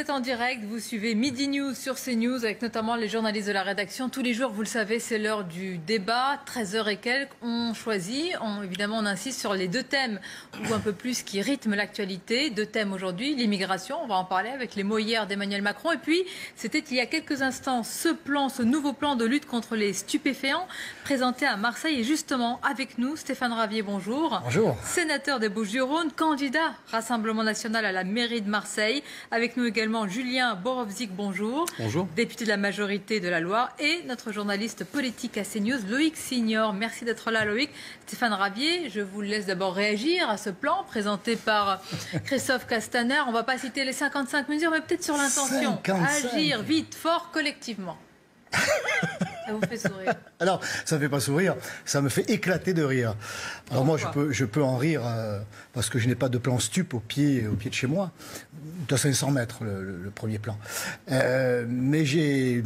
êtes en direct, vous suivez Midi News sur CNews avec notamment les journalistes de la rédaction. Tous les jours, vous le savez, c'est l'heure du débat, 13h et quelques. On choisit, évidemment on insiste sur les deux thèmes ou un peu plus qui rythment l'actualité. Deux thèmes aujourd'hui, l'immigration, on va en parler avec les mots hier d'Emmanuel Macron. Et puis, c'était il y a quelques instants ce nouveau plan de lutte contre les stupéfiants présenté à Marseille. Et justement, avec nous, Stéphane Ravier, bonjour. Bonjour. Sénateur des Bouches-du-Rhône, candidat Rassemblement National à la mairie de Marseille. Avec nous également Julien Borowczyk, bonjour. Bonjour. Député de la majorité de la Loire. Et notre journaliste politique à CNews, Loïc Signor. Merci d'être là, Loïc. Stéphane Ravier, je vous laisse d'abord réagir à ce plan présenté par Christophe Castaner. On ne va pas citer les 55 mesures, mais peut-être sur l'intention. Agir vite, fort, collectivement. Ça vous fait sourire? Alors, ça ne me fait pas sourire, ça me fait éclater de rire. Alors moi, je peux en rire parce que je n'ai pas de plan stup au pied de chez moi, de 500 mètres le premier plan. Mais je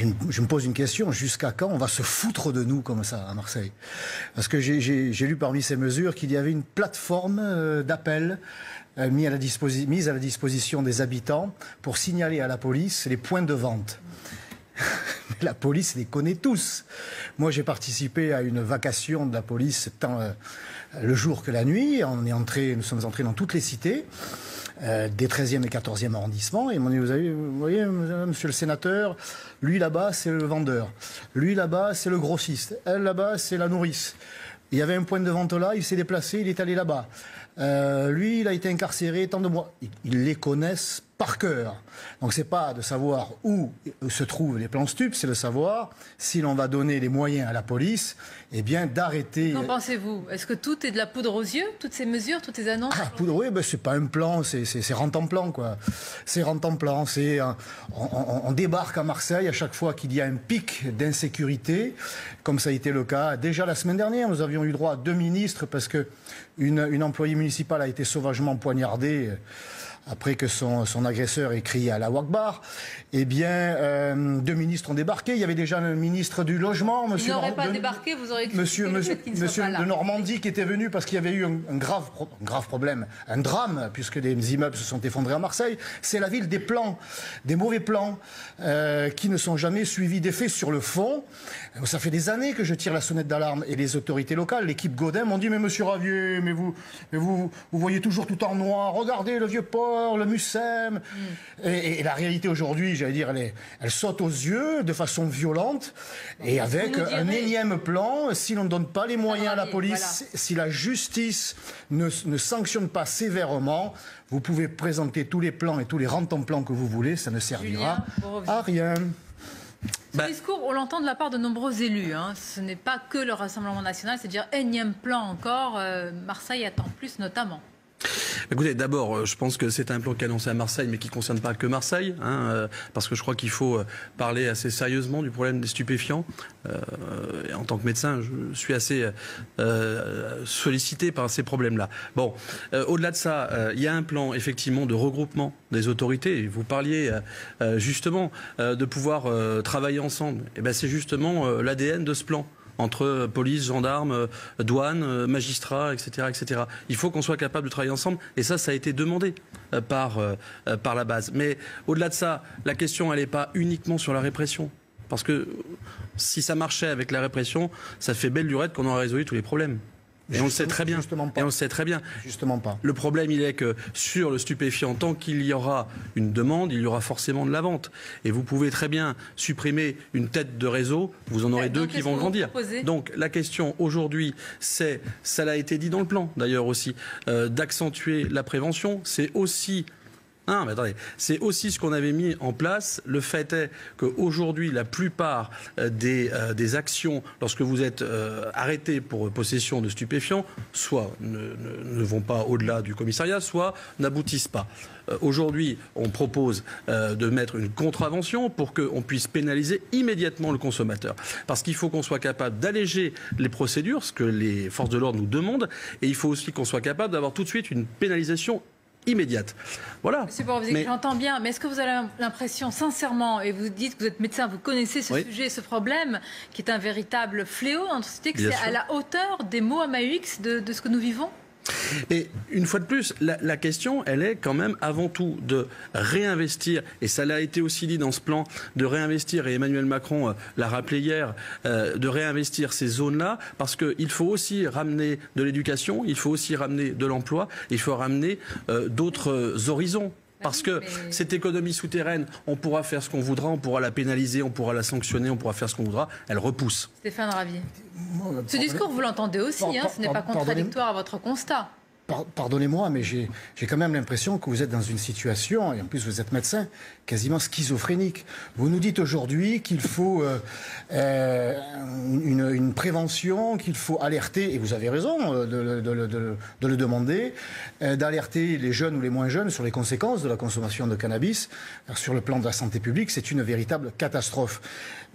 me pose une question, jusqu'à quand on va se foutre de nous comme ça à Marseille? Parce que j'ai lu parmi ces mesures qu'il y avait une plateforme d'appel mise à la disposition des habitants pour signaler à la police les points de vente. La police les connaît tous. Moi, j'ai participé à une vacation de la police tant le jour que la nuit. Nous sommes entrés dans toutes les cités, des 13e et 14e arrondissements. Et on dit, vous voyez, monsieur le sénateur, lui là-bas, c'est le vendeur. Lui là-bas, c'est le grossiste. Elle là-bas, c'est la nourrice. Il y avait un point de vente là, il s'est déplacé, il est allé là-bas. Lui, il a été incarcéré tant de mois. Ils les connaissent par cœur. Donc c'est pas de savoir où se trouvent les plans stup, c'est de savoir si l'on va donner les moyens à la police, eh bien d'arrêter. Qu'en pensez-vous? Est-ce que tout est de la poudre aux yeux, toutes ces mesures, toutes ces annonces? Poudre, oui, ben, c'est pas un plan, c'est rent-en-plan, quoi. C'est rent-en-plan. On débarque à Marseille à chaque fois qu'il y a un pic d'insécurité, comme ça a été le cas. Déjà la semaine dernière, nous avions eu droit à 2 ministres parce que une employée municipale a été sauvagement poignardée après que son agresseur ait crié à la Wakbar. Eh bien, 2 ministres ont débarqué. Il y avait déjà le ministre du Logement, monsieur... Il n'aurait pas débarqué, vous aurez monsieur de Normandie qui était venu parce qu'il y avait eu un grave problème, un drame, puisque des immeubles se sont effondrés à Marseille. C'est la ville des plans, des mauvais plans, qui ne sont jamais suivis d'effet sur le fond. Ça fait des années que je tire la sonnette d'alarme et les autorités locales, l'équipe Godin, m'ont dit « Mais monsieur Ravier, vous voyez toujours tout en noir, regardez le vieux port, le Mucem. » Et la réalité aujourd'hui, j'allais dire, elle saute aux yeux de façon violente et avec un énième plan. Si l'on ne donne pas les moyens à la police, si la justice ne sanctionne pas sévèrement, vous pouvez présenter tous les plans et tous les rent-en-plans que vous voulez, ça ne servira à rien. Ce discours, on l'entend de la part de nombreux élus. Ce n'est pas que le Rassemblement National, c'est-à-dire énième plan encore. Marseille attend plus notamment. Écoutez, d'abord, je pense que c'est un plan qui est annoncé à Marseille, mais qui ne concerne pas que Marseille, parce que je crois qu'il faut parler assez sérieusement du problème des stupéfiants. Et en tant que médecin, je suis assez sollicité par ces problèmes-là. Bon, au-delà de ça, il y a un plan, effectivement, de regroupement des autorités. Vous parliez justement de pouvoir travailler ensemble. Et ben, c'est justement l'ADN de ce plan. Entre police, gendarmes, douane, magistrats, etc., etc. Il faut qu'on soit capable de travailler ensemble, et ça a été demandé par la base. Mais au-delà de ça, la question, elle n'est pas uniquement sur la répression. Parce que si ça marchait avec la répression, ça fait belle lurette qu'on aurait résolu tous les problèmes. Et on le sait très bien. Et on le sait très bien. Justement pas. Le problème, il est que sur le stupéfiant, tant qu'il y aura une demande, il y aura forcément de la vente. Et vous pouvez très bien supprimer une tête de réseau, vous en aurez 2 qui vont grandir. Donc la question aujourd'hui, c'est, ça l'a été dit dans le plan d'ailleurs aussi, d'accentuer la prévention. C'est aussi... Non, mais attendez, c'est aussi ce qu'on avait mis en place. Le fait est qu'aujourd'hui, la plupart des actions, lorsque vous êtes arrêté pour possession de stupéfiants, soit ne vont pas au-delà du commissariat, soit n'aboutissent pas. Aujourd'hui, on propose de mettre une contravention pour qu'on puisse pénaliser immédiatement le consommateur. Parce qu'il faut qu'on soit capable d'alléger les procédures, ce que les forces de l'ordre nous demandent, et il faut aussi qu'on soit capable d'avoir tout de suite une pénalisation immédiate. Voilà. Monsieur Borowczyk, j'entends bien, mais est-ce que vous avez l'impression, sincèrement, et vous dites que vous êtes médecin, vous connaissez ce sujet, ce problème, qui est un véritable fléau dans notre société, que c'est à la hauteur des mots à Maïx de ce que nous vivons? Mais une fois de plus, la question, elle est quand même avant tout de réinvestir, et ça l'a été aussi dit dans ce plan, de réinvestir, et Emmanuel Macron l'a rappelé hier, de réinvestir ces zones-là, parce qu'il faut aussi ramener de l'éducation, il faut aussi ramener de l'emploi, il faut ramener d'autres horizons. Parce que cette économie souterraine, on pourra faire ce qu'on voudra, on pourra la pénaliser, on pourra la sanctionner, on pourra faire ce qu'on voudra, elle repousse. Stéphane Ravier. Ce discours, vous l'entendez aussi, ce n'est pas contradictoire à votre constat. Pardonnez-moi, mais j'ai quand même l'impression que vous êtes dans une situation, et en plus vous êtes médecin, quasiment schizophrénique. Vous nous dites aujourd'hui qu'il faut une prévention, qu'il faut alerter, et vous avez raison de le demander, d'alerter les jeunes ou les moins jeunes sur les conséquences de la consommation de cannabis. Alors, sur le plan de la santé publique, c'est une véritable catastrophe.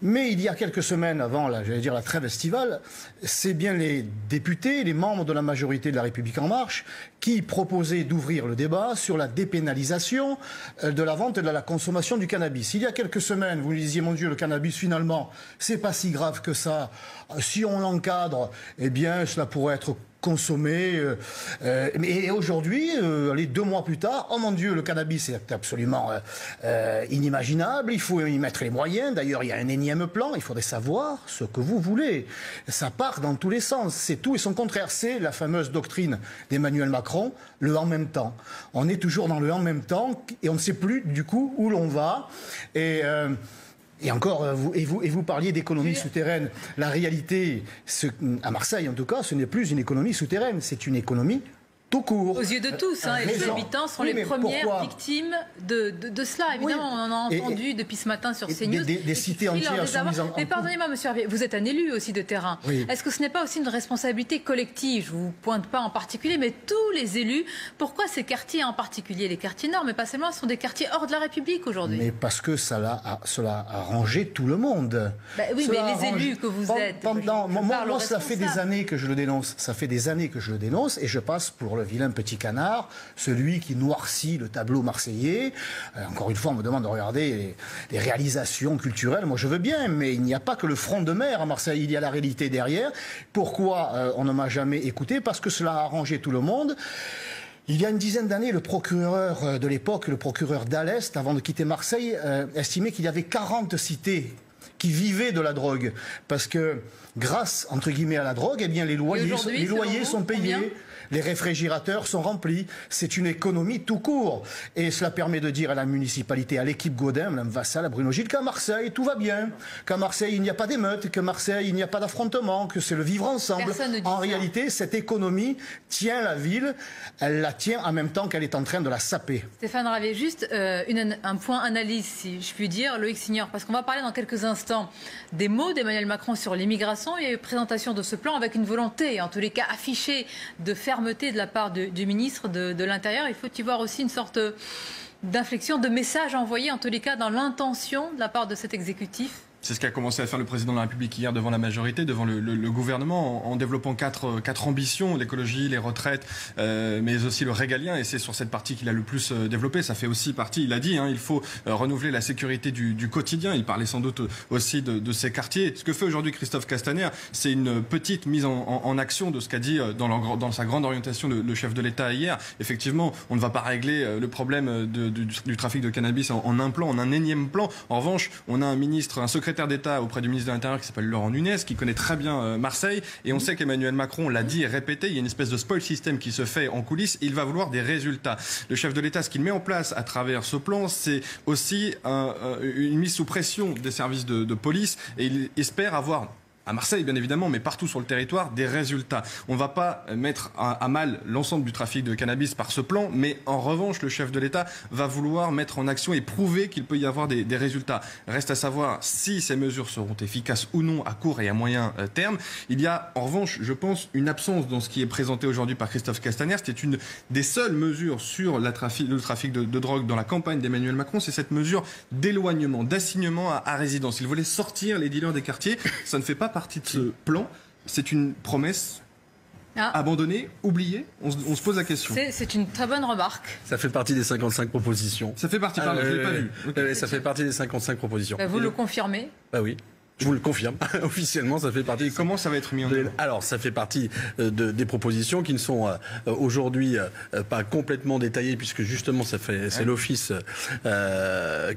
Mais il y a quelques semaines avant, la trêve estivale, c'est bien les députés, les membres de la majorité de La République En Marche, qui proposaient d'ouvrir le débat sur la dépénalisation de la vente et de la consommation du cannabis. Il y a quelques semaines, vous disiez, mon Dieu, le cannabis, finalement, c'est pas si grave que ça. Si on l'encadre, eh bien, cela pourrait être consommé. Et aujourd'hui, 2 mois plus tard, oh mon Dieu, le cannabis est absolument inimaginable. Il faut y mettre les moyens. D'ailleurs, il y a un énième plan. Il faudrait savoir ce que vous voulez. Ça part dans tous les sens. C'est tout et son contraire. C'est la fameuse doctrine d'Emmanuel Macron, le en même temps. On est toujours dans le en même temps et on ne sait plus du coup où l'on va. Et encore, vous parliez d'économie souterraine. La réalité, à Marseille en tout cas, ce n'est plus une économie souterraine, c'est une économie tout court. Aux yeux de tous, et les habitants sont les premières victimes de cela. Évidemment, on en a entendu depuis ce matin sur CNews. Des cités entières sont mises en... Mais pardonnez-moi, monsieur Hervier, vous êtes un élu aussi de terrain. Oui. Est-ce que ce n'est pas aussi une responsabilité collective? Je ne vous pointe pas en particulier, mais tous les élus. Pourquoi ces quartiers en particulier, les quartiers nord, mais pas seulement, sont des quartiers hors de la République aujourd'hui? Mais parce que cela a arrangé tout le monde. Oui, mais les élus que vous êtes... Moi, ça fait des années que je le dénonce. Ça fait des années que je le dénonce et je passe pour le vilain petit canard, celui qui noircit le tableau marseillais. Encore une fois, on me demande de regarder les réalisations culturelles. Moi, je veux bien, mais il n'y a pas que le front de mer à Marseille. Il y a la réalité derrière. Pourquoi on ne m'a jamais écouté? Parce que cela a arrangé tout le monde. Il y a une dizaine d'années, le procureur de l'époque, le procureur d'Alest, avant de quitter Marseille, estimait qu'il y avait 40 cités qui vivaient de la drogue. Parce que grâce, entre guillemets, à la drogue, eh bien, les loyers sont payés. Les réfrigérateurs sont remplis. C'est une économie tout court. Et cela permet de dire à la municipalité, à l'équipe Gaudin, Mme Vassal, à Bruno Gilles, qu'à Marseille, tout va bien. Qu'à Marseille, il n'y a pas d'émeute. Qu'à Marseille, il n'y a pas d'affrontement. Que c'est le vivre ensemble. En réalité, cette économie tient la ville. Elle la tient en même temps qu'elle est en train de la saper. Stéphane Ravier, juste un point analyse, si je puis dire, Loïc Signor, parce qu'on va parler dans quelques instants des mots d'Emmanuel Macron sur l'immigration. Il y a eu présentation de ce plan avec une volonté, en tous les cas affichée, de fermeté de la part du ministre de l'Intérieur. Il faut y voir aussi une sorte d'inflexion, de message envoyé, en tous les cas, dans l'intention de la part de cet exécutif. C'est ce qu'a commencé à faire le président de la République hier devant la majorité, devant le gouvernement, en développant quatre ambitions, l'écologie, les retraites, mais aussi le régalien. Et c'est sur cette partie qu'il a le plus développé. Ça fait aussi partie, il a dit, il faut renouveler la sécurité du quotidien. Il parlait sans doute aussi de ces quartiers. Ce que fait aujourd'hui Christophe Castaner, c'est une petite mise en action de ce qu'a dit dans sa grande orientation le chef de l'État hier. Effectivement, on ne va pas régler le problème du trafic de cannabis en un plan, en un énième plan. En revanche, on a un secrétaire d'État auprès du ministre de l'Intérieur qui s'appelle Laurent Nunez, qui connaît très bien Marseille, et on sait qu'Emmanuel Macron l'a dit et répété, il y a une espèce de spoil system qui se fait en coulisses, il va vouloir des résultats. Le chef de l'État, ce qu'il met en place à travers ce plan, c'est aussi une mise sous pression des services de police, et il espère avoir, à Marseille bien évidemment, mais partout sur le territoire, des résultats. On ne va pas mettre à mal l'ensemble du trafic de cannabis par ce plan, mais en revanche, le chef de l'État va vouloir mettre en action et prouver qu'il peut y avoir des résultats. Reste à savoir si ces mesures seront efficaces ou non à court et à moyen terme. Il y a en revanche, je pense, une absence dans ce qui est présenté aujourd'hui par Christophe Castaner. C'était une des seules mesures sur le trafic de drogue dans la campagne d'Emmanuel Macron. C'est cette mesure d'éloignement, d'assignement à résidence. Il voulait sortir les dealers des quartiers. Ça ne fait pas partie de ce plan. C'est une promesse abandonnée, oubliée. On se pose la question. C'est une très bonne remarque. Ça fait partie des 55 propositions. Ça fait partie, pardon, je ne l'ai pas vu. Okay. Ça fait partie des 55 propositions. Vous le confirmez? Bah oui. Je vous le confirme, officiellement, ça fait partie... Comment ça va être mis en œuvre ? Alors, ça fait partie des propositions qui ne sont aujourd'hui pas complètement détaillées, puisque justement, c'est l'office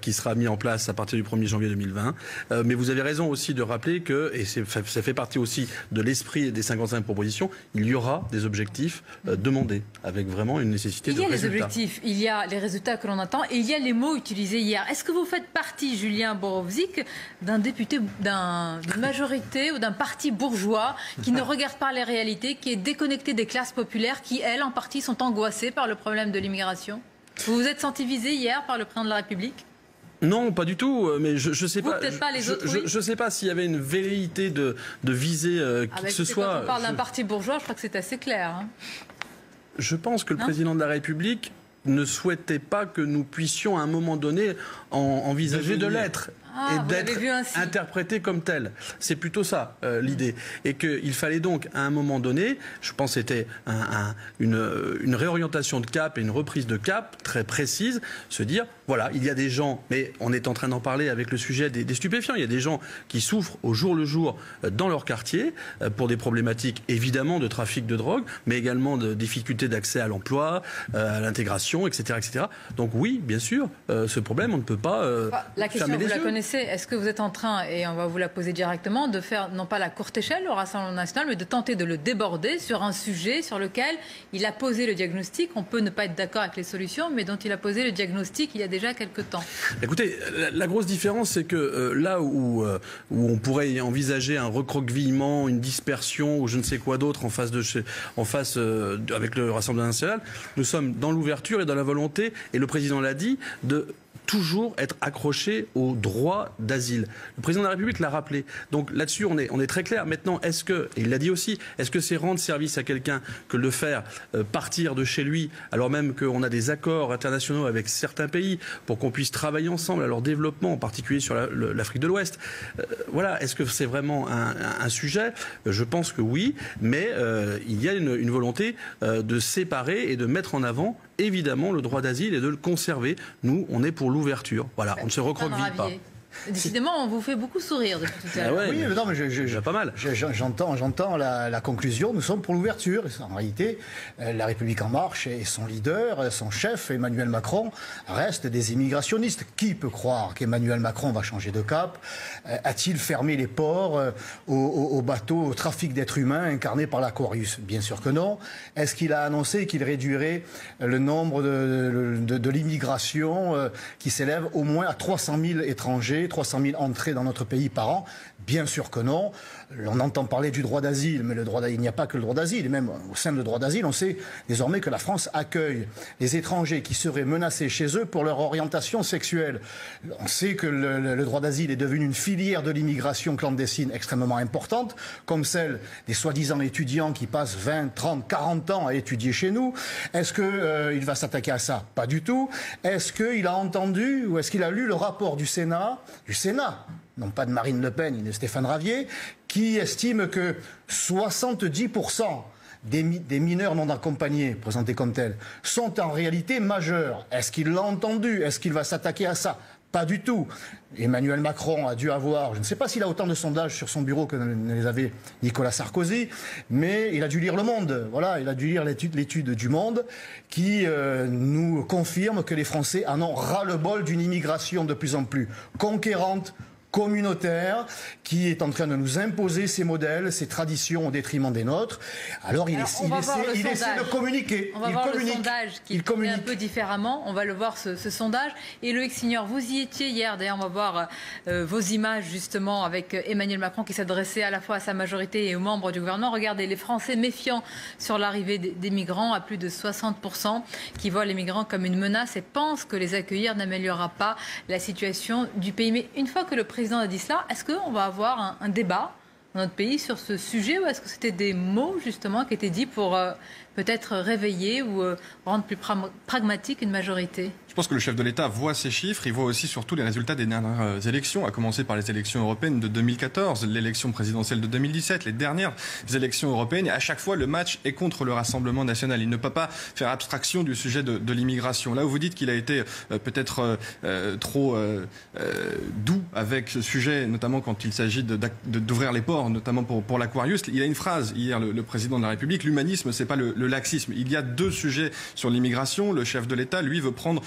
qui sera mis en place à partir du 1er janvier 2020. Mais vous avez raison aussi de rappeler que, et ça fait partie aussi de l'esprit des 55 propositions, il y aura des objectifs demandés, avec vraiment une nécessité de résultats. Il y a les objectifs, il y a les résultats que l'on attend, et il y a les mots utilisés hier. Est-ce que vous faites partie, Julien Borowczyk, d'un député, d'une majorité ou d'un parti bourgeois qui ne regarde pas les réalités, qui est déconnecté des classes populaires, qui, elles, en partie, sont angoissées par le problème de l'immigration ? Vous vous êtes senti visé hier par le président de la République ? Non, pas du tout. Mais je sais vous, pas. Peut-être pas les autres, je sais pas s'il y avait une velléité de viser qui que ce soit. Quand on parle d'un parti bourgeois, je crois que c'est assez clair. Hein. Je pense que le président de la République ne souhaitait pas que nous puissions à un moment donné envisager de l'être. Et d'être interprété comme tel. C'est plutôt ça l'idée. Et qu'il fallait donc à un moment donné, je pense que c'était une réorientation de cap et une reprise de cap très précise, se dire voilà, il y a des gens, mais on est en train d'en parler avec le sujet des stupéfiants, il y a des gens qui souffrent au jour le jour dans leur quartier pour des problématiques évidemment de trafic de drogue, mais également de difficultés d'accès à l'emploi, à l'intégration, etc., etc. Donc oui, bien sûr, ce problème, on ne peut pas fermer les yeux. Est-ce que vous êtes en train, et on va vous la poser directement, de faire non pas la courte échelle au Rassemblement national, mais de tenter de le déborder sur un sujet sur lequel il a posé le diagnostic. On peut ne pas être d'accord avec les solutions, mais dont il a posé le diagnostic il y a déjà quelques temps. Écoutez, la grosse différence, c'est que là où on pourrait envisager un recroquevillement, une dispersion ou je ne sais quoi d'autre avec le Rassemblement national, nous sommes dans l'ouverture et dans la volonté, et le président l'a dit, de toujours être accroché au droit d'asile. Le président de la République l'a rappelé. Donc là-dessus, on est très clair. Maintenant, et il l'a dit aussi, est-ce que c'est rendre service à quelqu'un que de le faire partir de chez lui, alors même qu'on a des accords internationaux avec certains pays pour qu'on puisse travailler ensemble à leur développement, en particulier sur l'Afrique de l'Ouest. Voilà, est-ce que c'est vraiment un sujet ? Je pense que oui, mais il y a une volonté de séparer et de mettre en avant évidemment le droit d'asile et de le conserver. Nous, on est pour l'ouverture. Voilà, on ne se recroqueville pas. Décidément, on vous fait beaucoup sourire depuis tout à l'heure. Oui, mais non, mais pas mal. J'entends la conclusion. Nous sommes pour l'ouverture. En réalité, la République en marche et son leader, son chef, Emmanuel Macron, restent des immigrationnistes. Qui peut croire qu'Emmanuel Macron va changer de cap ? A-t-il fermé les ports aux bateaux, au trafic d'êtres humains incarné par l'Aquarius ? Bien sûr que non. Est-ce qu'il a annoncé qu'il réduirait le nombre de l'immigration qui s'élève au moins à 300 000 étrangers, 300 000 entrées dans notre pays par an? Bien sûr que non. On entend parler du droit d'asile, mais il n'y a pas que le droit d'asile. Et même au sein du droit d'asile, on sait désormais que la France accueille les étrangers qui seraient menacés chez eux pour leur orientation sexuelle. On sait que le droit d'asile est devenu une filière de l'immigration clandestine extrêmement importante, comme celle des soi-disant étudiants qui passent 20, 30, 40 ans à étudier chez nous. Est-ce qu'il va s'attaquer à ça? Pas du tout. Est-ce qu'il a entendu ou est-ce qu'il a lu le rapport du Sénat, non pas de Marine Le Pen, ni de Stéphane Ravier, qui estime que 70% des mineurs non accompagnés, présentés comme tels, sont en réalité majeurs. Est-ce qu'il l'a entendu? Est-ce qu'il va s'attaquer à ça? Pas du tout. Emmanuel Macron a dû avoir, je ne sais pas s'il a autant de sondages sur son bureau que ne les avait Nicolas Sarkozy, mais il a dû lire Le Monde. Voilà, il a dû lire l'étude du Monde qui nous confirme que les Français en ont ras-le-bol d'une immigration de plus en plus conquérante, communautaire, qui est en train de nous imposer ses modèles, ses traditions au détriment des nôtres. Alors il essaie de communiquer. On va voir le sondage qui communique un peu différemment. On va le voir, ce sondage. Et Loïc Signor, vous y étiez hier. D'ailleurs, on va voir vos images justement avec Emmanuel Macron qui s'adressait à la fois à sa majorité et aux membres du gouvernement. Regardez, les Français méfiants sur l'arrivée des migrants, à plus de 60%, qui voient les migrants comme une menace et pensent que les accueillir n'améliorera pas la situation du pays. Mais une fois que le président a dit cela, est-ce qu'on va avoir un débat dans notre pays sur ce sujet ou est-ce que c'était des mots justement qui étaient dits pour peut-être réveiller ou rendre plus pragmatique une majorité? Je pense que le chef de l'État voit ces chiffres, il voit aussi surtout les résultats des dernières élections, à commencer par les élections européennes de 2014, l'élection présidentielle de 2017, les dernières élections européennes. Et à chaque fois, le match est contre le Rassemblement national. Il ne peut pas faire abstraction du sujet de l'immigration. Là où vous dites qu'il a été peut-être trop doux avec ce sujet, notamment quand il s'agit d'ouvrir les ports, notamment pour l'Aquarius. Il y a une phrase hier, le président de la République, l'humanisme, c'est pas le laxisme. Il y a deux sujets sur l'immigration. Le chef de l'État, lui, veut prendre,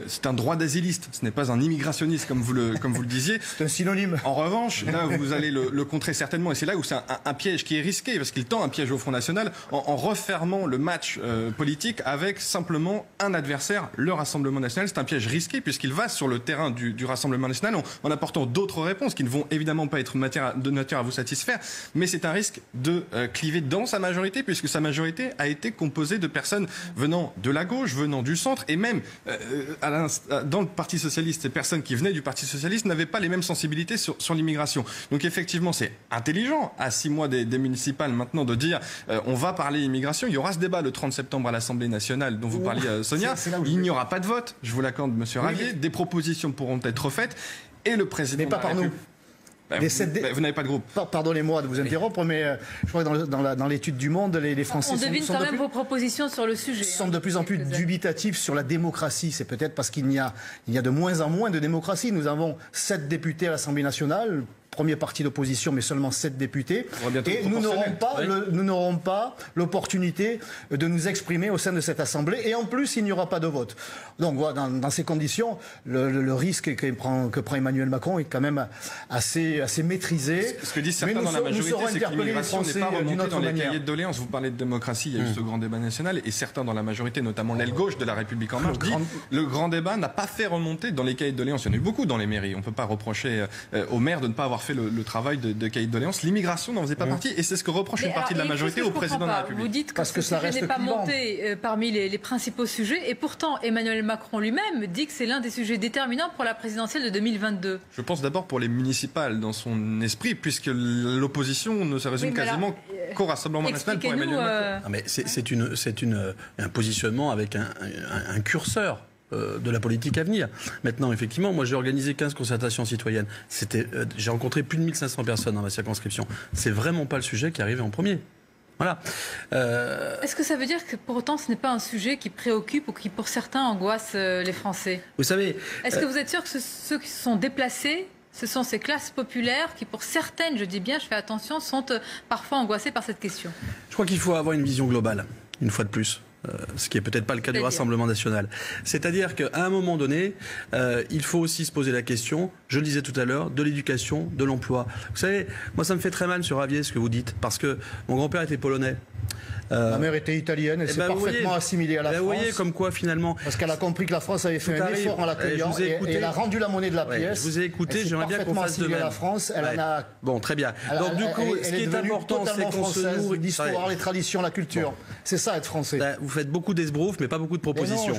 c'est un droit d'asyliste, ce n'est pas un immigrationniste comme vous le disiez. C'est un synonyme. En revanche, là, vous allez le contrer certainement, et c'est là où c'est un piège qui est risqué, parce qu'il tend un piège au Front National en refermant le match politique avec simplement un adversaire, le Rassemblement National. C'est un piège risqué puisqu'il va sur le terrain du Rassemblement National en apportant d'autres réponses qui ne vont évidemment pas être de nature à vous satisfaire, mais c'est un risque de cliver dans sa majorité, puisque sa majorité a été composée de personnes venant de la gauche, venant du centre, et même dans le Parti Socialiste, ces personnes qui venaient du Parti Socialiste n'avaient pas les mêmes sensibilités sur l'immigration. Donc effectivement, c'est intelligent, à 6 mois des municipales maintenant, de dire on va parler immigration. Il y aura ce débat le 30 septembre à l'Assemblée nationale dont vous parliez, Sonia. Il n'y aura pas de vote, je vous l'accorde, monsieur Ravier. Des propositions pourront être faites, et le président... Mais pas par nous. Vous n'avez pas de groupe. Pardonnez-moi de vous interrompre, mais je crois que dans l'étude du Monde, les Français on devine quand même vos propositions sur le sujet. Sont de plus en plus dubitatifs sur la démocratie. C'est peut-être parce qu'il y a de moins en moins de démocratie. Nous avons 7 députés à l'Assemblée nationale. Premier parti d'opposition, mais seulement 7 députés. Et nous n'aurons pas l'opportunité de nous exprimer au sein de cette Assemblée. Et en plus, il n'y aura pas de vote. Donc, voilà, dans ces conditions, le risque que prend Emmanuel Macron est quand même assez maîtrisé. Ce que disent certains dans la majorité, c'est que l'immigration n'est pas remontée dans les cahiers de doléances. Vous parlez de démocratie, il y a eu ce grand débat national, et certains dans la majorité, notamment l'aile gauche de la République En Marche, disent le grand débat n'a pas fait remonter dans les cahiers de doléances. Il y en a eu beaucoup dans les mairies. On ne peut pas reprocher aux maires de ne pas avoir fait le travail de cahier de doléances. L'immigration n'en faisait pas partie, et c'est ce que reproche une partie de la majorité au président de la République. Vous dites que ce sujet n'est pas monté parmi les principaux sujets, et pourtant Emmanuel Macron lui-même dit que c'est l'un des sujets déterminants pour la présidentielle de 2022. Je pense d'abord pour les municipales dans son esprit, puisque l'opposition ne se résume quasiment qu'au Rassemblement National pour Emmanuel Macron. Mais c'est un positionnement avec un curseur de la politique à venir. Maintenant, effectivement, moi j'ai organisé 15 concertations citoyennes. J'ai rencontré plus de 1500 personnes dans ma circonscription. C'est vraiment pas le sujet qui est arrivé en premier. Voilà. Est-ce que ça veut dire que pour autant ce n'est pas un sujet qui préoccupe ou qui pour certains angoisse les Français? Vous savez... Est-ce que vous êtes sûr que ceux qui se sont déplacés, ce sont ces classes populaires qui, pour certaines, je dis bien, je fais attention, sont parfois angoissées par cette question? Je crois qu'il faut avoir une vision globale, une fois de plus. Ce qui n'est peut-être pas le cas du Rassemblement national. C'est-à-dire qu'à un moment donné, il faut aussi se poser la question, je le disais tout à l'heure, de l'éducation, de l'emploi. Vous savez, moi ça me fait très mal, M. Ravier, ce que vous dites, parce que mon grand-père était polonais. Ma mère était italienne, elle s'est parfaitement assimilée à la France. Vous voyez comme quoi finalement... Parce qu'elle a compris que la France avait fait un effort en l'accueillant et elle a rendu la monnaie de la pièce. Je vous ai écouté, j'aimerais bien qu'on fasse de même. La France, elle en a... Bon, très bien. Donc du coup, ce qui est important, c'est qu'on se nourrit... L'histoire, les traditions, la culture. C'est ça, être français. Vous faites beaucoup d'esbroufs, mais pas beaucoup de propositions.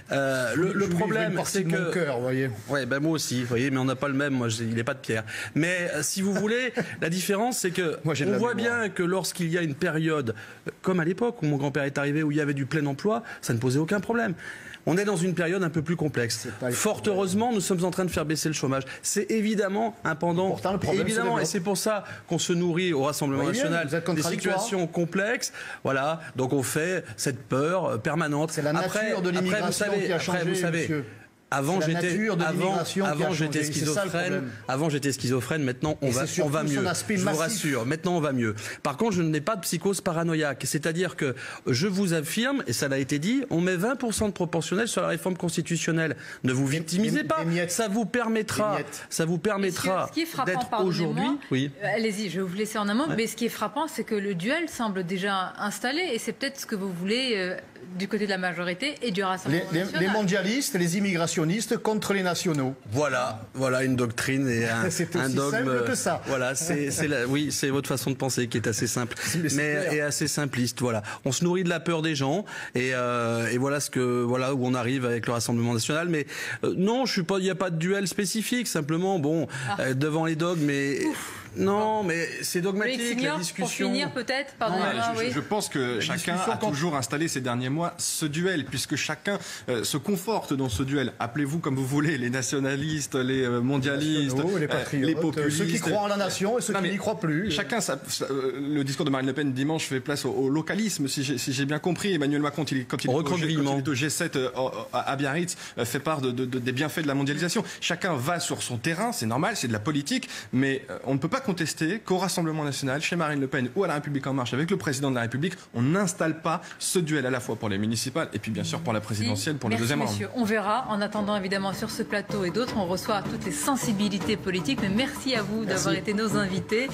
Le problème, c'est que... mon cœur, vous voyez. Ouais, moi aussi, vous voyez, mais on n'a pas le même, moi, il n'est pas de pierre. Mais si vous voulez, la différence, c'est que on voit bien que lorsqu'il y a une période, comme à l'époque où mon grand-père est arrivé, où il y avait du plein emploi, ça ne posait aucun problème. On est dans une période un peu plus complexe. Fort heureusement, nous sommes en train de faire baisser le chômage. C'est évidemment un pendant. Évidemment, et c'est pour ça qu'on se nourrit au Rassemblement national des situations complexes. Voilà, donc on fait cette peur permanente. C'est la nature de l'immigration qui a changé, monsieur. Avant j'étais schizophrène, maintenant on va mieux. Je vous rassure, maintenant on va mieux. Par contre, je n'ai pas de psychose paranoïaque, c'est-à-dire que je vous affirme, et ça l'a été dit, on met 20% de proportionnel sur la réforme constitutionnelle. Ne vous victimisez pas, ça vous permettra d'être aujourd'hui. Oui. Allez-y, je vais vous laisser en un mot, mais ce qui est frappant, c'est que le duel semble déjà installé, et c'est peut-être ce que vous voulez du côté de la majorité et du Rassemblement national. Les mondialistes, les immigrationnistes contre les nationaux. Voilà une doctrine et un dogme. Simple que ça. Voilà, c'est votre façon de penser qui est assez simple, mais assez simpliste. Voilà, on se nourrit de la peur des gens et voilà où on arrive avec le Rassemblement national. Mais non, il n'y a pas de duel spécifique. Simplement, devant les dogmes, mais Non, mais c'est dogmatique, la discussion. Pour finir, peut-être, pardon. Je pense que chacun a toujours installé ces derniers mois ce duel, puisque chacun se conforte dans ce duel. Appelez-vous comme vous voulez, les nationalistes, les mondialistes, les patriotes, les populistes. Ceux qui croient en la nation et ceux qui n'y croient plus. Chacun, le discours de Marine Le Pen dimanche fait place au localisme, si j'ai bien compris. Emmanuel Macron, quand il est au G7 à Biarritz, fait part des bienfaits de la mondialisation. Chacun va sur son terrain, c'est normal, c'est de la politique, mais on ne peut pas contester qu'au Rassemblement national, chez Marine Le Pen ou à La République en marche avec le président de la République, on n'installe pas ce duel à la fois pour les municipales et puis bien sûr pour la présidentielle, pour le deuxième round. On verra. En attendant, évidemment, sur ce plateau et d'autres, on reçoit toutes les sensibilités politiques. Mais merci à vous d'avoir été nos invités.